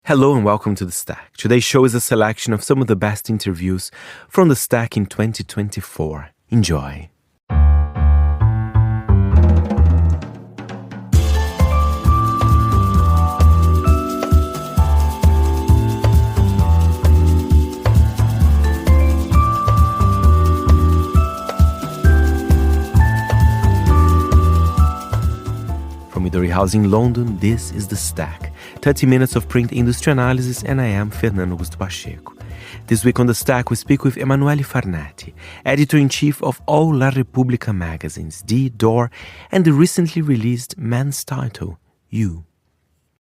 Hello and welcome to The Stack. Today's show is a selection of some of the best interviews from The Stack in 2024. Enjoy. From Midori House in London, this is The Stack, 30 minutes of print industry analysis, and I am Fernando Augusto Pacheco. This week on The Stack, we speak with Emanuele Farnetti, editor-in-chief of all La Repubblica magazines, Die, Door, and the recently released men's title, You.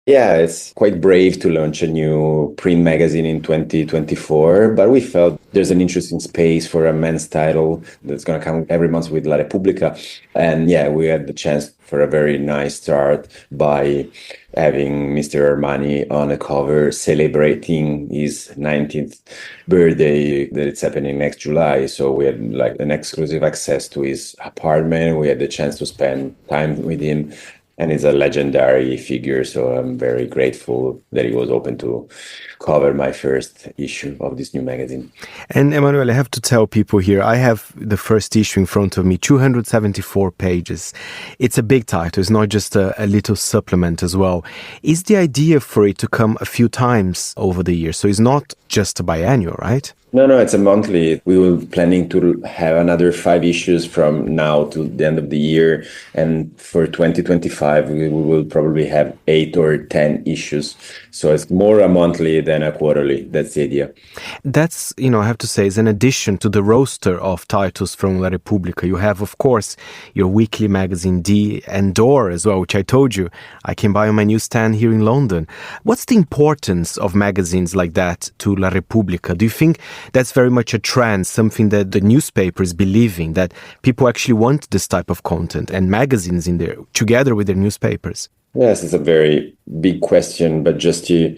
Yeah, it's quite brave to launch a new print magazine in 2024, but we felt there's an interesting space for a men's title that's going to come every month with La Repubblica. And yeah, we had the chance for a very nice start by having Mr. Armani on a cover celebrating his 19th birthday that it's happening next July. So we had like an exclusive access to his apartment. We had the chance to spend time with him. And he's a legendary figure, so I'm very grateful that he was open to cover my first issue of this new magazine. And Emanuele, I have to tell people here, I have the first issue in front of me, 274 pages. It's a big title, it's not just a little supplement as well. Is the idea for it to come a few times over the year? So it's not just a biannual, right? No, it's a monthly. We were planning to have another 5 issues from now to the end of the year. And for 2025, we will probably have 8 or 10 issues. So it's more a monthly than a quarterly. That's the idea. That's, I have to say, is an addition to the roster of titles from La Repubblica. You have, of course, your weekly magazine, Die and Door as well, which I told you I can buy on my newsstand here in London. What's the importance of magazines like that to La Repubblica? Do you think that's very much a trend, something that the newspapers believe in, that people actually want this type of content and magazines in there together with their newspapers? Yes, it's a very big question, but just to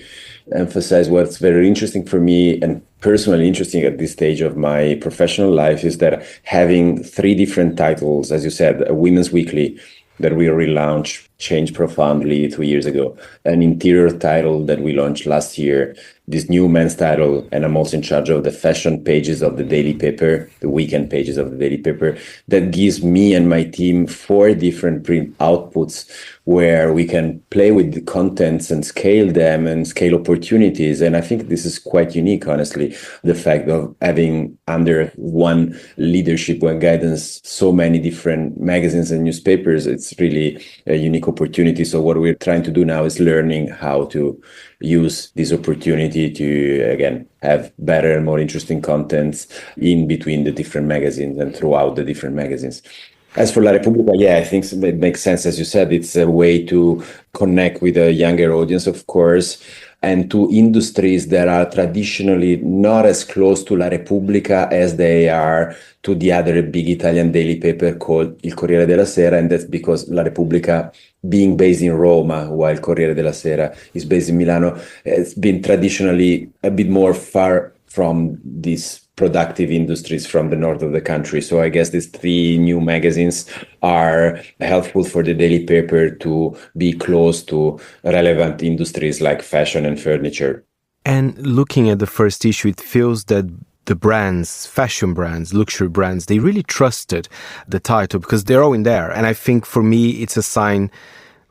emphasize what's very interesting for me and personally interesting at this stage of my professional life is that having 3 different titles, as you said, a women's weekly that we relaunched, changed profoundly 2 years ago, an interior title that we launched last year, this new men's title, and I'm also in charge of the fashion pages of the daily paper, the weekend pages of the daily paper. That gives me and my team 4 different print outputs where we can play with the contents and scale them and scale opportunities. And I think this is quite unique, honestly, the fact of having under one leadership, one guidance, so many different magazines and newspapers. It's really a unique opportunity. So what we're trying to do now is learning how to use this opportunity to, again, have better and more interesting contents in between the different magazines and throughout the different magazines. As for La Repubblica, I think it makes sense. As you said, it's a way to connect with a younger audience, of course, and to industries that are traditionally not as close to La Repubblica as they are to the other big Italian daily paper called Il Corriere della Sera. And that's because La Repubblica, being based in Roma, while Corriere della Sera is based in Milano, has been traditionally a bit more far from these productive industries from the north of the country. So I guess these 3 new magazines are helpful for the daily paper to be close to relevant industries like fashion and furniture. And looking at the first issue, it feels that the brands, fashion brands, luxury brands, they really trusted the title because they're all in there. And I think for me, it's a sign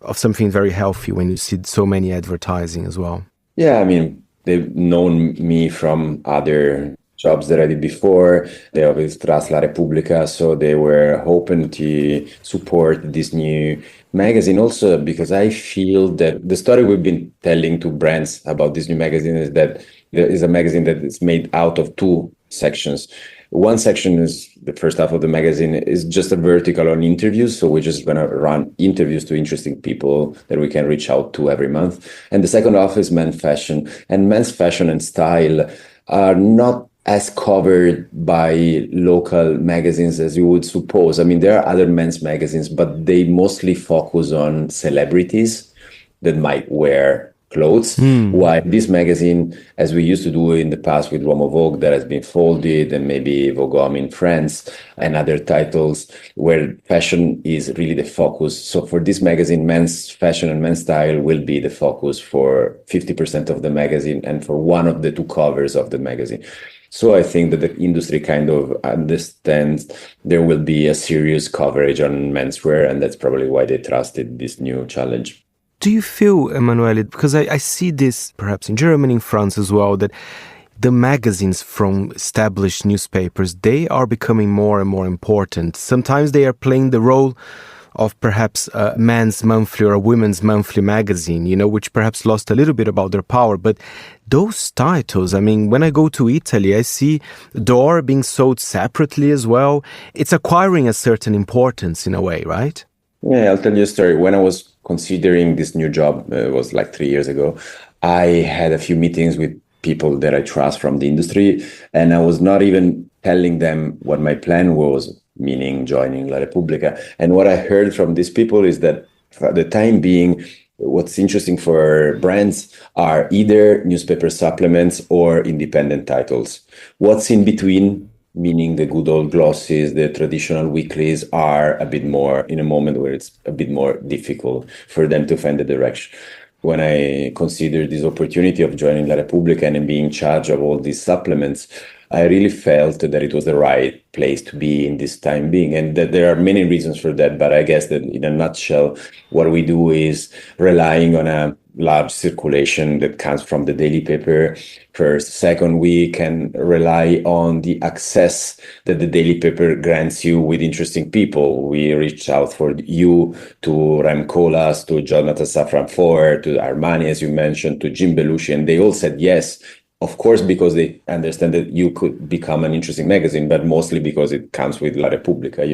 of something very healthy when you see so many advertising as well. Yeah, I mean, they've known me from other jobs that I did before. They always trust La Repubblica, so they were hoping to support this new magazine also because I feel that the story we've been telling to brands about this new magazine is that there is a magazine that is made out of 2 sections. One section is the first half of the magazine is just a vertical on interviews. So we're just going to run interviews to interesting people that we can reach out to every month. And the second half is men's fashion. And men's fashion and style are not as covered by local magazines as you would suppose. I mean, there are other men's magazines, but they mostly focus on celebrities that might wear clothes. While this magazine, as we used to do in the past with Roma Vogue, that has been folded, and maybe Vogue Homme in France and other titles where fashion is really the focus. So for this magazine, men's fashion and men's style will be the focus for 50% of the magazine and for one of the two covers of the magazine. So I think that the industry kind of understands there will be a serious coverage on menswear, and that's probably why they trusted this new challenge. Do you feel, Emanuele, because I see this perhaps in Germany, in France as well, that the magazines from established newspapers, they are becoming more and more important. Sometimes they are playing the role of perhaps a man's monthly or a women's monthly magazine, which perhaps lost a little bit about their power. But those titles, I mean, when I go to Italy, I see Door being sold separately as well. It's acquiring a certain importance in a way, right? Yeah, I'll tell you a story. When I was considering this new job, it was like 3 years ago, I had a few meetings with people that I trust from the industry, and I was not even telling them what my plan was, meaning joining La Repubblica. And what I heard from these people is that for the time being, what's interesting for brands are either newspaper supplements or independent titles. What's in between, meaning the good old glosses, the traditional weeklies, are a bit more in a moment where it's a bit more difficult for them to find the direction. When I considered this opportunity of joining La Repubblica and being in charge of all these supplements, I really felt that it was the right place to be in this time being. And that there are many reasons for that. But I guess that in a nutshell, what we do is relying on a large circulation that comes from the daily paper. First, second, we can rely on the access that the daily paper grants you with interesting people. We reached out for you to Rem Koolhaas, to Jonathan Safran Foer, to Armani, as you mentioned, to Jim Belushi, and they all said yes. Of course, because they understand that you could become an interesting magazine, but mostly because it comes with La Repubblica,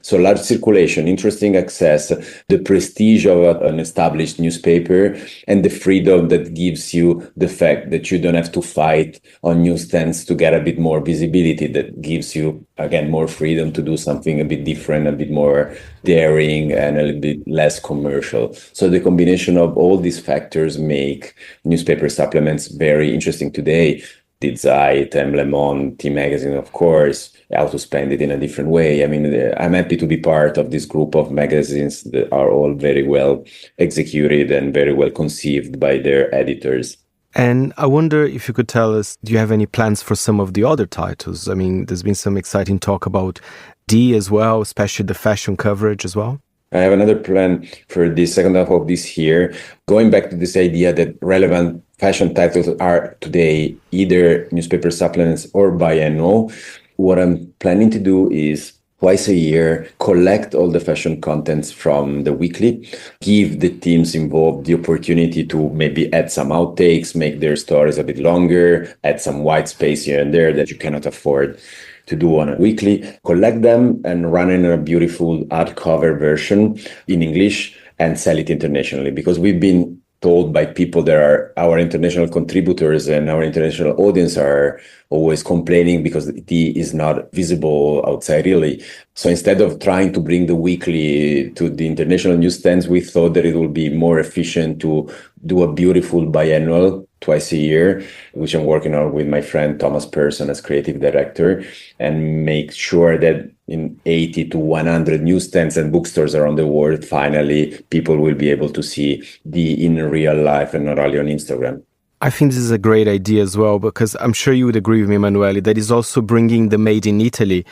So large circulation, interesting access, the prestige of an established newspaper, and the freedom that gives you the fact that you don't have to fight on newsstands to get a bit more visibility, that gives you, again, more freedom to do something a bit different, a bit more daring, and a little bit less commercial. So the combination of all these factors make newspaper supplements very interesting today. Die Zeit, Le Monde, T Magazine, of course, how to spend it in a different way. I mean, I'm happy to be part of this group of magazines that are all very well executed and very well conceived by their editors. And I wonder if you could tell us, do you have any plans for some of the other titles? I mean, there's been some exciting talk about D as well, especially the fashion coverage as well. I have another plan for the second half of this year, going back to this idea that relevant fashion titles are today either newspaper supplements or biannual. What I'm planning to do is twice a year, collect all the fashion contents from the weekly, give the teams involved the opportunity to maybe add some outtakes, make their stories a bit longer, add some white space here and there that you cannot afford to do on a weekly, collect them and run in a beautiful hardcover version in English and sell it internationally. Because we've been told by people that are our international contributors and our international audience are always complaining because the tea is not visible outside Italy. So instead of trying to bring the weekly to the international newsstands, we thought that it would be more efficient to do a beautiful biannual twice a year, which I'm working on with my friend Thomas Persson as creative director, and make sure that in 80 to 100 newsstands and bookstores around the world, finally, people will be able to see the in real life and not only on Instagram. I think this is a great idea as well, because I'm sure you would agree with me, Emanuele, that is also bringing the Made in Italy,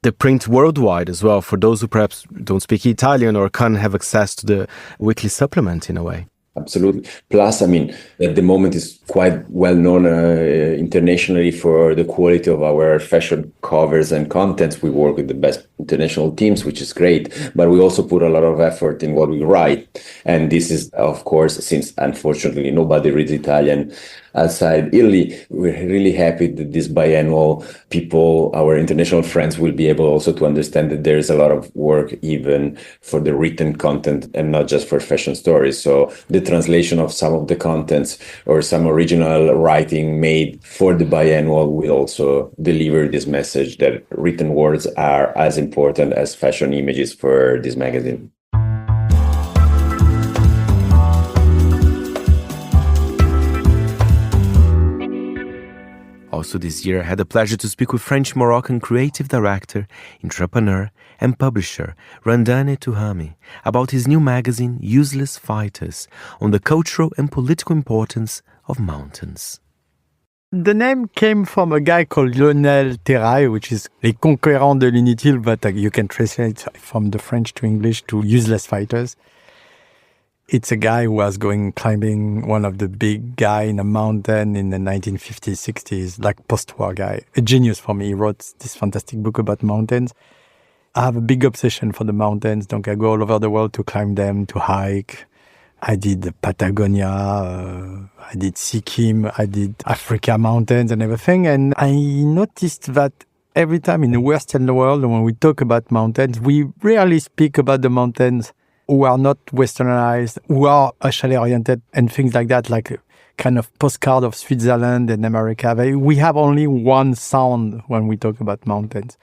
the print worldwide as well, for those who perhaps don't speak Italian or can't have access to the weekly supplement in a way. Absolutely. Plus, I mean, at the moment is quite well known internationally for the quality of our fashion covers and contents. We work with the best international teams, which is great, but we also put a lot of effort in what we write. And this is, of course, since unfortunately nobody reads Italian outside Italy, we're really happy that this biannual people, our international friends, will be able also to understand that there is a lot of work even for the written content and not just for fashion stories. So the translation of some of the contents or some original writing made for the biannual will also deliver this message that written words are as important as fashion images for this magazine. Also this year, I had the pleasure to speak with French-Moroccan creative director, entrepreneur, and publisher Randane Touhami about his new magazine, Useless Fighters, on the cultural and political importance of mountains. The name came from a guy called Lionel Terrail, which is Les Conquérants de l'Inutile, but you can translate from the French to English to Useless Fighters. It's a guy who was going climbing one of the big guy in a mountain in the 1950s, 60s, like post-war guy. A genius for me. He wrote this fantastic book about mountains. I have a big obsession for the mountains. Donc I go all over the world to climb them, to hike. I did Patagonia, I did Sikkim, I did Africa mountains and everything. And I noticed that every time in the Western world, when we talk about mountains, we rarely speak about the mountains who are not westernized, who are chalet-oriented and things like that, like a kind of postcard of Switzerland and America. We have only one sound when we talk about mountains.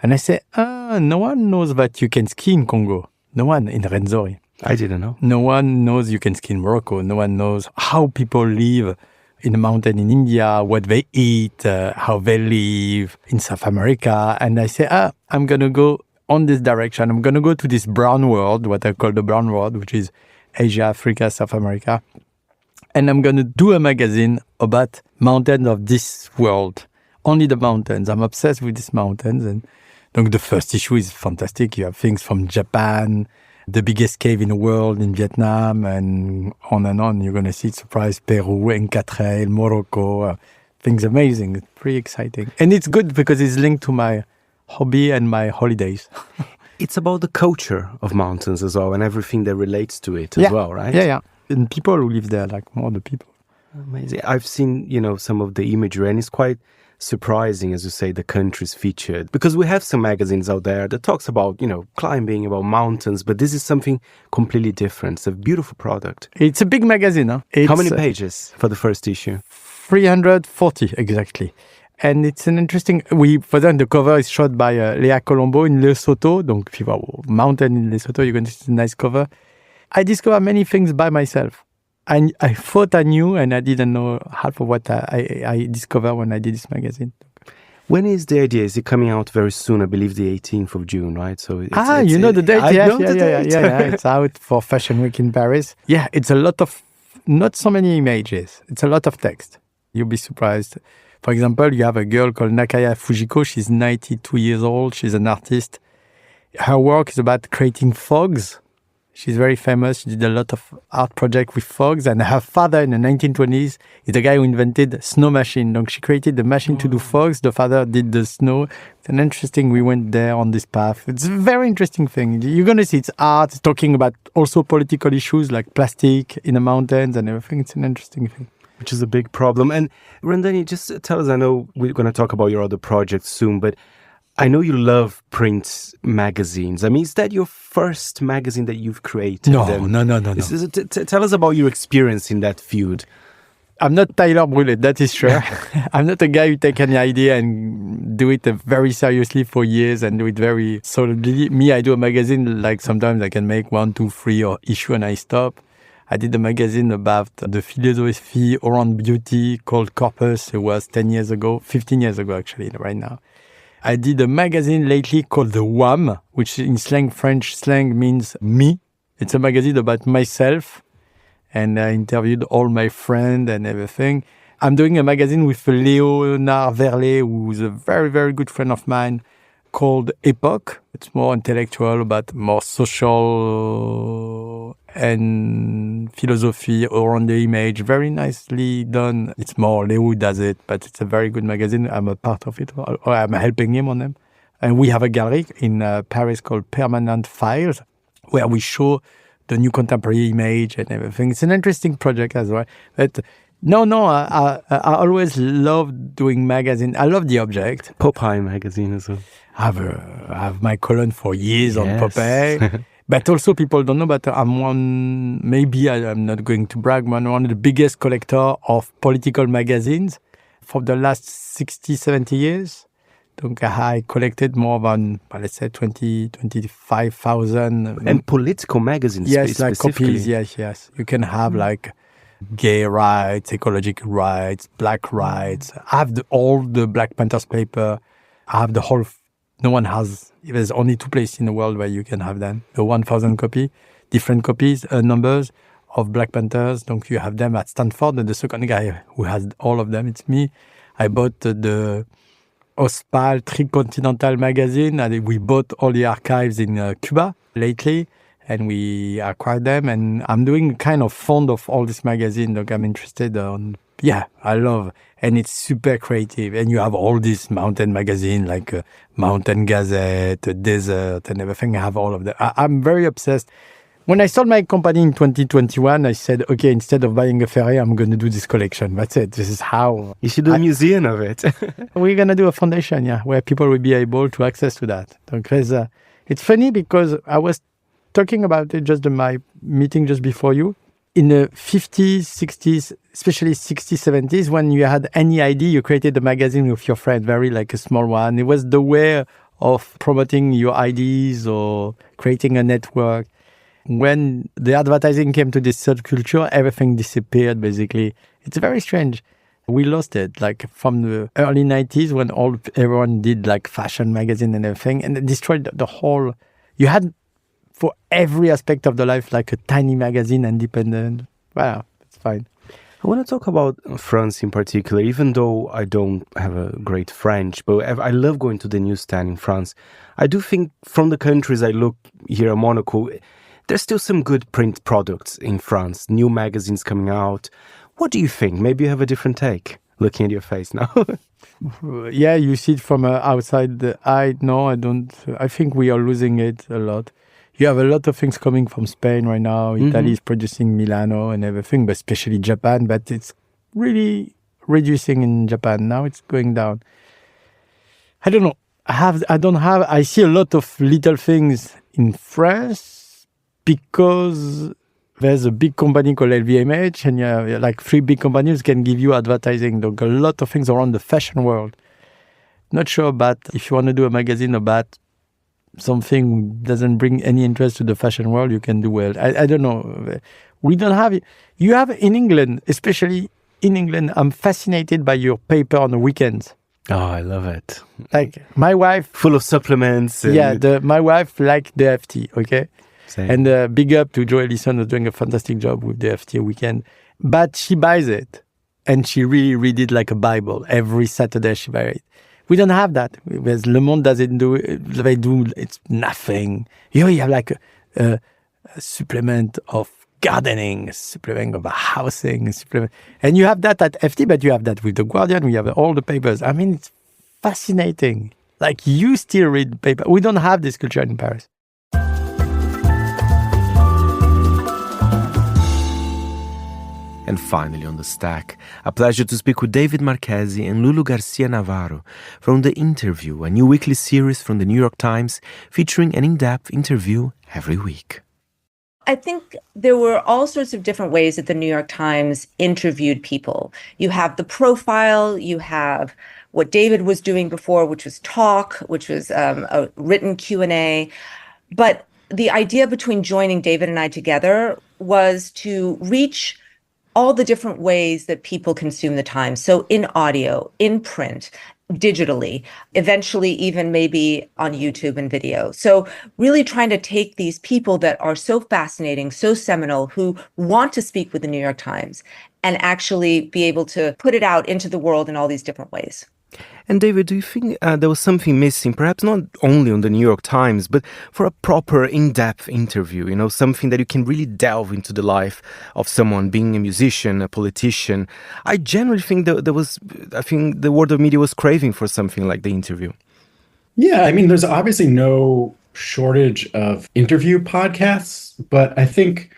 And I say, no one knows that you can ski in Congo. No one in Renzori. I didn't know. No one knows you can ski in Morocco. No one knows how people live in a mountain in India, what they eat, how they live in South America. And I say, I'm going to go on this direction. I'm going to go to this brown world, what I call the brown world, which is Asia, Africa, South America. And I'm going to do a magazine about mountains of this world. Only the mountains. I'm obsessed with these mountains. And donc the first issue is fantastic. You have things from Japan, the biggest cave in the world in Vietnam, and on and on. You're going to see surprise Peru, Inca Trail, Morocco. Things amazing. It's pretty exciting. And it's good because it's linked to my hobby and my holidays. It's about the culture of mountains as well and everything that relates to it as well, right? Yeah. And people who live there, like more the people. Amazing. I've seen, some of the imagery, and it's quite surprising, as you say, the countries featured. Because we have some magazines out there that talks about, climbing, about mountains, but this is something completely different. It's a beautiful product. It's a big magazine, huh? How many pages for the first issue? 340, exactly. And it's an interesting... the cover is shot by Lea Colombo in Lesotho. Donc, if you have a mountain in Lesotho, you're going to see a nice cover. I discovered many things by myself. I thought I knew, and I didn't know half of what I discovered when I did this magazine. When is the idea? Is it coming out very soon? I believe the 18th of June, right? So the date? Yeah. It's out for Fashion Week in Paris. Yeah, it's a lot of... Not so many images. It's a lot of text. You'll be surprised. For example, you have a girl called Nakaya Fujiko. She's 92 years old. She's an artist. Her work is about creating fogs. She's very famous. She did a lot of art projects with fogs. And her father in the 1920s is the guy who invented snow machine. So she created the machine to do fogs. The father did the snow. It's an interesting, we went there on this path. It's a very interesting thing. You're going to see it's art. It's talking about also political issues like plastic in the mountains and everything. It's an interesting thing. Which is a big problem. And Randani, just tell us, I know we're going to talk about your other projects soon, but I know you love print magazines. I mean, is that your first magazine that you've created? No. Tell us about your experience in that field. I'm not Tyler Brûlé, that is sure. I'm not a guy who take any idea and do it very seriously for years and do it very solidly. Me, I do a magazine, like sometimes I can make 1, 2, 3 or issue and I stop. I did a magazine about the philosophy around beauty called Corpus. It was 15 years ago actually, right now. I did a magazine lately called The Wham, which in French slang means me. It's a magazine about myself. And I interviewed all my friends and everything. I'm doing a magazine with Léonard Verlet, who's a very, very good friend of mine, called Epoch. It's more intellectual, but more social and philosophy around the image. Very nicely done. It's more Leo who does it, but it's a very good magazine. I'm a part of it, or I'm helping him on them. And we have a gallery in Paris called Permanent Files, where we show the new contemporary image and everything. It's an interesting project as well. But I always loved doing magazine. I love the object. Popeye magazine as well. I have my column for years on Popeye. But also people don't know, but I'm not going to brag, but I'm one of the biggest collector of political magazines for the last 60, 70 years. Donc I collected more than, let's say, 25,000. And political magazines yes, like specifically? copies, yes. You can have like gay rights, ecological rights, black rights. I have all the Black Panthers paper. I have the whole, no one has, there's only 2 places in the world where you can have them. The 1,000 copy, different copies, numbers of Black Panthers. Donc you have them at Stanford. And the second guy who has all of them, it's me. I bought the OSPAL Tricontinental magazine. And we bought all the archives in Cuba lately. And we acquired them. And I'm doing kind of fond of all this magazine. Like I'm interested on, I love. And it's super creative. And you have all this mountain magazine, like Mountain Gazette, Desert, and everything. I have all of them. I'm very obsessed. When I sold my company in 2021, I said, okay, instead of buying a Ferrari, I'm going to do this collection. That's it. This is how. You should do a museum of it. We're going to do a foundation, where people will be able to access to that. Because it's funny because I was talking about it just in my meeting just before you. In the 50s, 60s, especially 60s, 70s, when you had any idea, you created a magazine with your friend, very like a small one. It was the way of promoting your ideas or creating a network. When the advertising came to this subculture, everything disappeared, basically. It's very strange. We lost it, like from the early 90s when everyone did like fashion magazine and everything, and it destroyed the whole. You had for every aspect of the life like a tiny magazine, independent. Wow, it's fine. I want to talk about France in particular, even though I don't have a great French, but I love going to the newsstand in France. I do think from the countries I look here at Monocle, there's still some good print products in France, new magazines coming out. What do you think? Maybe you have a different take, looking at your face now. Yeah, you see it from outside the eye. No, I don't. I think we are losing it a lot. You have a lot of things coming from Spain right now. Italy is producing Milano and everything, but especially Japan. But it's really reducing in Japan. Now it's going down. I don't know. I see a lot of little things in France, because there's a big company called LVMH, and like 3 big companies can give you advertising. There are a lot of things around the fashion world. Not sure about if you want to do a magazine about something doesn't bring any interest to the fashion world, you can do well. I don't know. We don't have it. You have in England, especially in England, I'm fascinated by your paper on the weekends. Oh, I love it. Like my wife. Full of supplements. My wife liked the FT, okay? Same. And big up to Joe Ellison, who's doing a fantastic job with the FT weekend. But she buys it, and she really read it like a Bible. Every Saturday she buys it. We don't have that. Whereas Le Monde doesn't do it. They do, it's nothing. You have like a supplement of gardening, a supplement of housing, a supplement. And you have that at FT, but you have that with The Guardian. We have all the papers. I mean, it's fascinating. Like you still read paper. We don't have this culture in Paris. And finally on the stack, a pleasure to speak with David Marchesi and Lulu Garcia Navarro from The Interview, a new weekly series from the New York Times featuring an in-depth interview every week. I think there were all sorts of different ways that the New York Times interviewed people. You have the profile, you have what David was doing before, which was talk, which was a written Q&A. But the idea between joining David and I together was to reach all the different ways that people consume the Times. So in audio, in print, digitally, eventually even maybe on YouTube and video. So really trying to take these people that are so fascinating, so seminal, who want to speak with the New York Times and actually be able to put it out into the world in all these different ways. And David, do you think there was something missing, perhaps not only on the New York Times, but for a proper in-depth interview, something that you can really delve into the life of someone, being a musician, a politician? I generally think I think the world of media was craving for something like the interview. Yeah, I mean, there's obviously no shortage of interview podcasts, but I think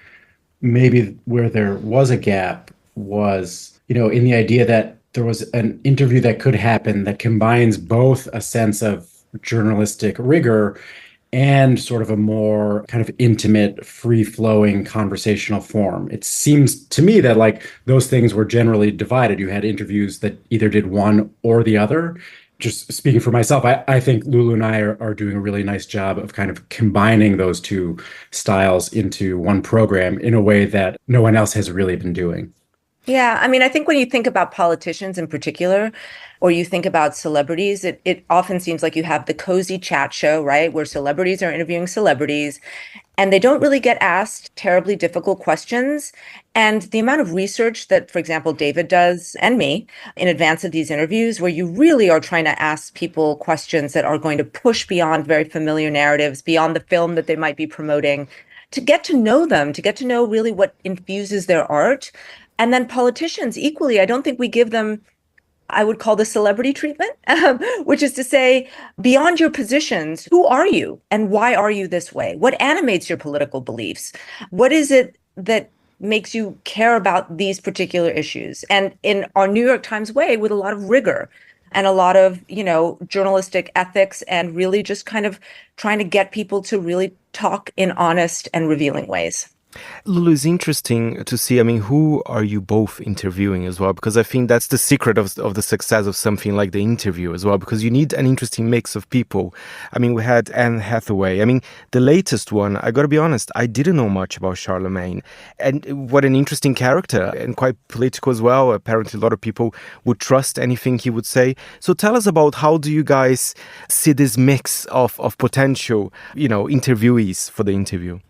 maybe where there was a gap was, in the idea that there was an interview that could happen that combines both a sense of journalistic rigor and sort of a more kind of intimate, free-flowing conversational form. It seems to me that like those things were generally divided. You had interviews that either did one or the other. Just speaking for myself, I think Lulu and I are doing a really nice job of kind of combining those two styles into one program in a way that no one else has really been doing. Yeah, I mean, I think when you think about politicians in particular, or you think about celebrities, it often seems like you have the cozy chat show, right? Where celebrities are interviewing celebrities, and they don't really get asked terribly difficult questions. And the amount of research that, for example, David does and me in advance of these interviews, where you really are trying to ask people questions that are going to push beyond very familiar narratives, beyond the film that they might be promoting, to get to know them, to get to know really what infuses their art. And then politicians, equally, I don't think we give them, I would call the celebrity treatment, which is to say, beyond your positions, who are you and why are you this way? What animates your political beliefs? What is it that makes you care about these particular issues? And in our New York Times way, with a lot of rigor and a lot of, journalistic ethics, and really just kind of trying to get people to really talk in honest and revealing ways. Lulu, it's interesting to see, who are you both interviewing as well? Because I think that's the secret of the success of something like the interview as well, because you need an interesting mix of people. We had Anne Hathaway. The latest one, I got to be honest, I didn't know much about Charlemagne. And what an interesting character, and quite political as well. Apparently a lot of people would trust anything he would say. So tell us about, how do you guys see this mix of potential, interviewees for the interview?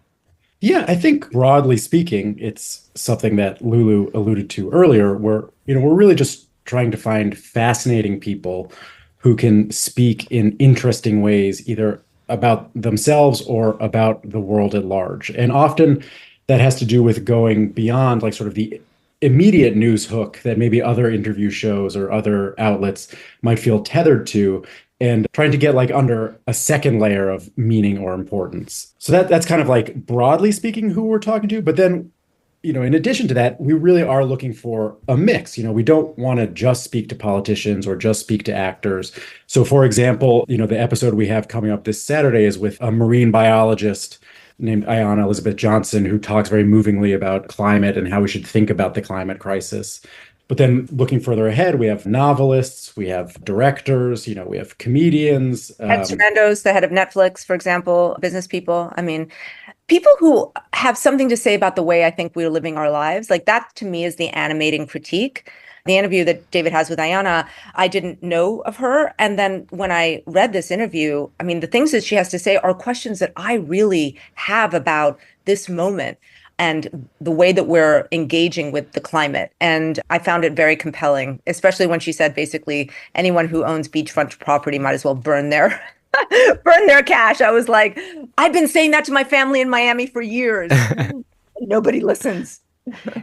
Yeah, I think broadly speaking, it's something that Lulu alluded to earlier, where, we're really just trying to find fascinating people who can speak in interesting ways, either about themselves or about the world at large. And often that has to do with going beyond like sort of the immediate news hook that maybe other interview shows or other outlets might feel tethered to, and trying to get like under a second layer of meaning or importance. So that's kind of like broadly speaking who we're talking to. But then, in addition to that, we really are looking for a mix. We don't want to just speak to politicians or just speak to actors. So for example, the episode we have coming up this Saturday is with a marine biologist named Ayanna Elizabeth Johnson, who talks very movingly about climate and how we should think about the climate crisis. But then looking further ahead, we have novelists, we have directors, we have comedians. Fernando's the head of Netflix, for example, business people. People who have something to say about the way I think we're living our lives. Like that to me is the animating critique. The interview that David has with Ayanna, I didn't know of her. And then when I read this interview, the things that she has to say are questions that I really have about this moment and the way that we're engaging with the climate. And I found it very compelling, especially when she said basically anyone who owns beachfront property might as well burn their cash. I was like, I've been saying that to my family in Miami for years. Nobody listens.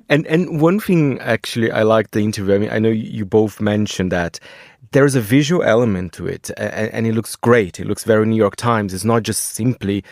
And one thing, actually, I liked the interview. I know you both mentioned that there's a visual element to it, and it looks great. It looks very New York Times. It's not just simply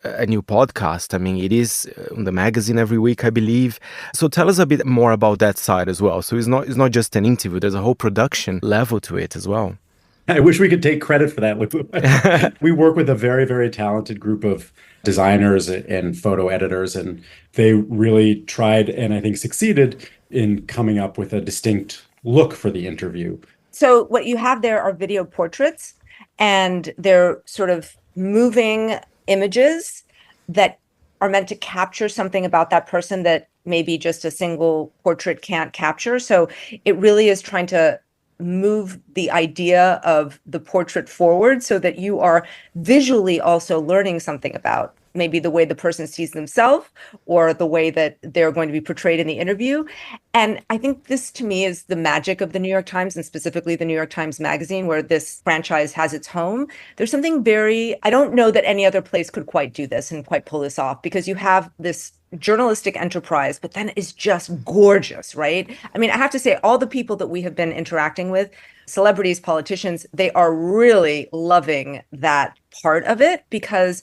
a new podcast. It is on the magazine every week, I believe. So tell us a bit more about that side as well. So it's not just an interview. There's a whole production level to it as well. I wish we could take credit for that. We work with a very, very talented group of designers and photo editors, and they really tried and I think succeeded in coming up with a distinct look for the interview. So what you have there are video portraits, and they're sort of moving images that are meant to capture something about that person that maybe just a single portrait can't capture. So it really is trying to move the idea of the portrait forward so that you are visually also learning something about maybe the way the person sees themselves or the way that they're going to be portrayed in the interview. And I think this to me is the magic of the New York Times, and specifically the New York Times Magazine, where this franchise has its home. There's something I don't know that any other place could quite do this and quite pull this off, because you have this journalistic enterprise, but then it's just gorgeous, right? I have to say, all the people that we have been interacting with, celebrities, politicians, they are really loving that part of it, because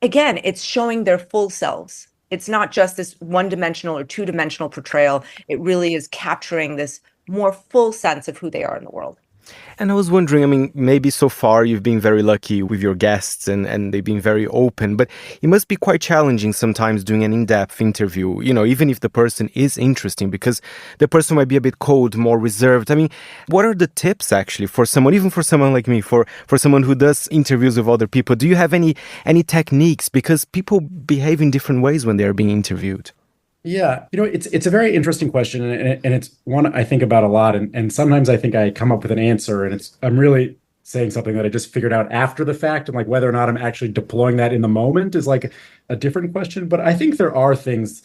again, it's showing their full selves. It's not just this one-dimensional or two-dimensional portrayal. It really is capturing this more full sense of who they are in the world. And I was wondering, maybe so far you've been very lucky with your guests and they've been very open, but it must be quite challenging sometimes doing an in-depth interview, even if the person is interesting, because the person might be a bit cold, more reserved. What are the tips actually for someone, even for someone like me, for someone who does interviews with other people? Do you have any techniques? Because people behave in different ways when they're being interviewed. Yeah, it's a very interesting question, and it's one I think about a lot, and sometimes I think I come up with an answer, and I'm really saying something that I just figured out after the fact, and like whether or not I'm actually deploying that in the moment is like a different question. But I think there are things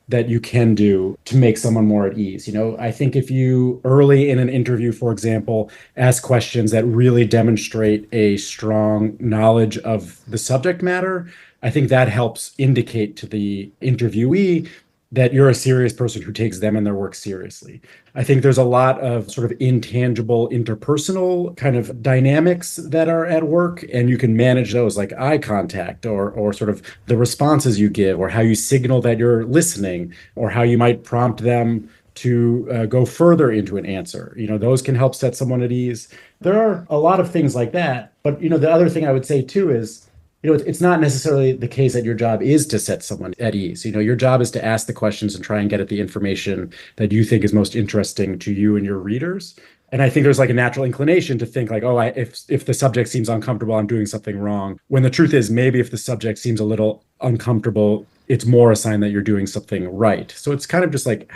that you can do to make someone more at ease. I think if you early in an interview, for example, ask questions that really demonstrate a strong knowledge of the subject matter, I think that helps indicate to the interviewee that you're a serious person who takes them and their work seriously. I think there's a lot of sort of intangible interpersonal kind of dynamics that are at work, and you can manage those, like eye contact or sort of the responses you give, or how you signal that you're listening, or how you might prompt them to go further into an answer. Those can help set someone at ease. There are a lot of things like that. But, the other thing I would say too is, it's not necessarily the case that your job is to set someone at ease. Your job is to ask the questions and try and get at the information that you think is most interesting to you and your readers. And I think there's like a natural inclination to think like, oh, if the subject seems uncomfortable, I'm doing something wrong. When the truth is, maybe if the subject seems a little uncomfortable, it's more a sign that you're doing something right. So it's kind of just like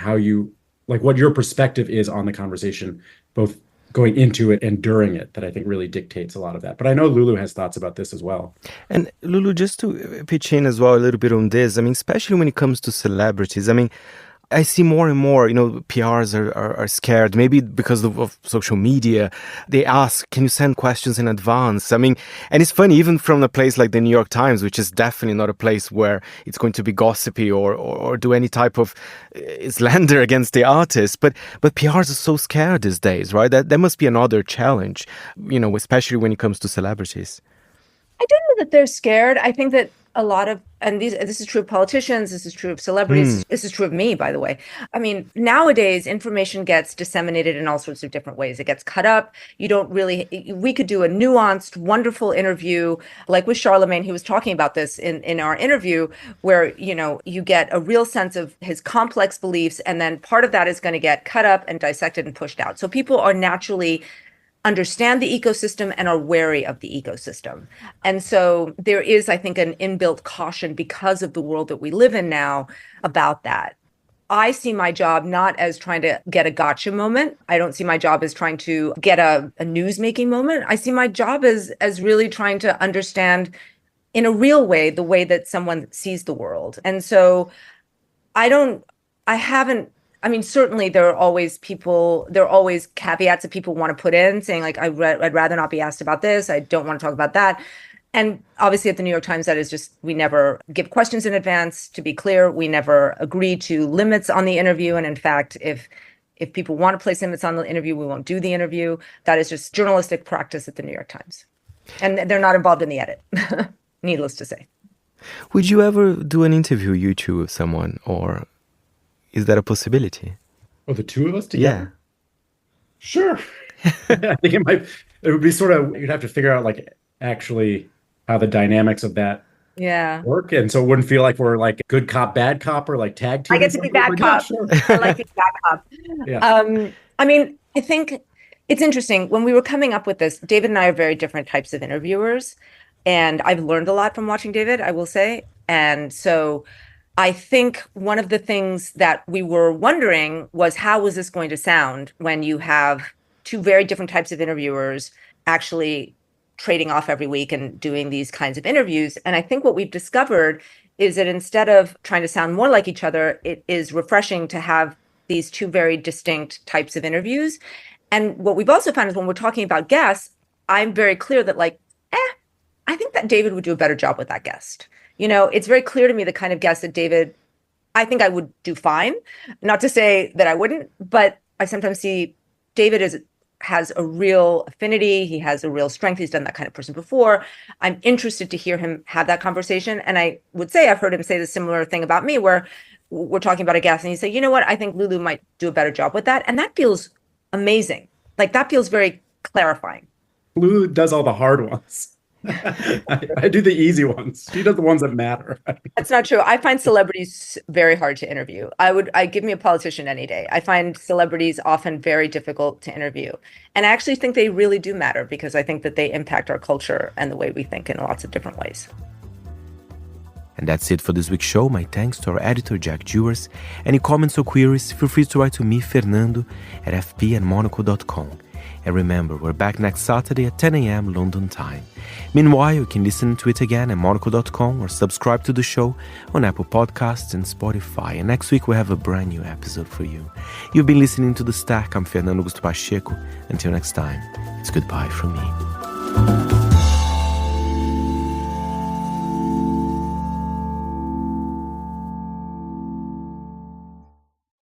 what your perspective is on the conversation, both going into it and during it, that I think really dictates a lot of that. But I know Lulu has thoughts about this as well. And Lulu, just to pitch in as well a little bit on this, especially when it comes to celebrities, I see more and more, PRs are scared, maybe because of social media. They ask, can you send questions in advance? And it's funny, even from a place like the New York Times, which is definitely not a place where it's going to be gossipy or do any type of slander against the artist. But PRs are so scared these days, right? That must be another challenge, especially when it comes to celebrities. I don't know that they're scared. I think that a lot of, and this is true of politicians, this is true of celebrities, this is true of me, by the way. Nowadays, information gets disseminated in all sorts of different ways. It gets cut up. We could do a nuanced, wonderful interview, like with Charlemagne. He was talking about this in our interview, where, you get a real sense of his complex beliefs, and then part of that is going to get cut up and dissected and pushed out. So people are naturally understand the ecosystem and are wary of the ecosystem. And so there is, I think, an inbuilt caution because of the world that we live in now about that. I see my job not as trying to get a gotcha moment. I don't see my job as trying to get a news-making moment. I see my job as really trying to understand in a real way the way that someone sees the world. And so certainly there are always caveats that people want to put in, saying like, I'd rather not be asked about this. I don't want to talk about that. And obviously at the New York Times, that is just, we never give questions in advance. To be clear, we never agree to limits on the interview. And in fact, if people want to place limits on the interview, we won't do the interview. That is just journalistic practice at the New York Times. And they're not involved in the edit, needless to say. Would you ever do an interview, you two, with someone, or is that a possibility? Oh, the two of us together? Yeah. Sure. I think it would be sort of, you'd have to figure out like actually how the dynamics of that work. And so it wouldn't feel like we're like good cop, bad cop, or like tag team. I get to be bad cop. Sure. I like being bad cop. Yeah. I think it's interesting. When we were coming up with this, David and I are very different types of interviewers. And I've learned a lot from watching David, I will say. And so I think one of the things that we were wondering was, how was this going to sound when you have two very different types of interviewers actually trading off every week and doing these kinds of interviews? And I think what we've discovered is that instead of trying to sound more like each other, it is refreshing to have these two very distinct types of interviews. And what we've also found is when we're talking about guests, I'm very clear that I think that David would do a better job with that guest. It's very clear to me the kind of guest that David, I think I would do fine. Not to say that I wouldn't, but I sometimes see David has a real affinity. He has a real strength. He's done that kind of person before. I'm interested to hear him have that conversation. And I would say I've heard him say the similar thing about me, where we're talking about a guest and he said, you know what, I think Lulu might do a better job with that. And that feels amazing. Like that feels very clarifying. Lulu does all the hard ones. I do the easy ones. She does the ones that matter. That's not true. I find celebrities very hard to interview. I give me a politician any day. I find celebrities often very difficult to interview. And I actually think they really do matter, because I think that they impact our culture and the way we think in lots of different ways. And that's it for this week's show. My thanks to our editor, Jack Jewers. Any comments or queries, feel free to write to me, Fernando, at fp@monocle.com. And remember, we're back next Saturday at 10 a.m. London time. Meanwhile, you can listen to it again at monocle.com or subscribe to the show on Apple Podcasts and Spotify. And next week, we have a brand new episode for you. You've been listening to The Stack. I'm Fernando Augusto Pacheco. Until next time, it's goodbye from me.